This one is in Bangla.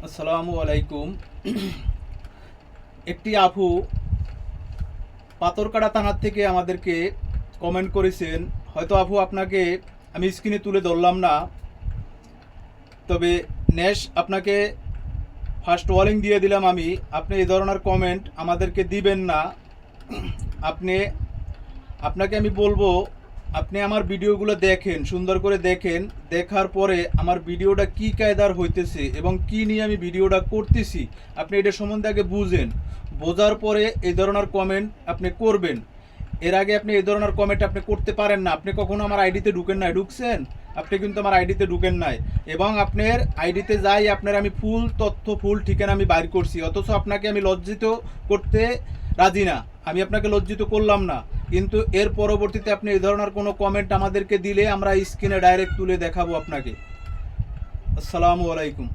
আসসালামু আলাইকুম। একটি আপু পাথরকাটা থানার থেকে আমাদেরকে কমেন্ট করেছেন। হয়তো আপু আপনাকে আমি স্ক্রিনে তুলে ধরলাম না, তবে আপনাকে ফার্স্ট ওয়ার্নিং দিয়ে দিলাম আমি, আপনি এই ধরনের কমেন্ট আমাদেরকে দিবেন না। আপনি আপনাকে আমি বলবো, আপনি আমার ভিডিওগুলো দেখেন, সুন্দর করে দেখেন, দেখার পরে আমার ভিডিওটা কি কায়দার হইতেছে এবং কি নিয়ে আমি ভিডিওটা করতেছি আপনি এটা সম্বন্ধে আগে বুঝেন। বোঝার পরে এই ধরনের কমেন্ট আপনি করবেন। এর আগে আপনি এই ধরনের কমেন্ট আপনি করতে পারেন না। আপনি কখনো আমার আইডিতে ঢুকেন নাই, ঢুকছেন? আপনি কিন্তু আমার আইডিতে ঢুকেন নাই, এবং আপনার আইডিতে যাই আপনার আমি ফুল তথ্য ফুল ঠিকানা আমি বাইর করছি, অথচ আপনাকে আমি লজ্জিত করতে রাজি না। আমি আপনাকে লজ্জিত করলাম না, কিন্তু এর পরবর্তীতে আপনি এই ধরনের কোনো কমেন্ট আমাদেরকে দিলে আমরা স্ক্রিনে ডাইরেক্ট তুলে দেখাবো আপনাকে। আসসালামু আলাইকুম।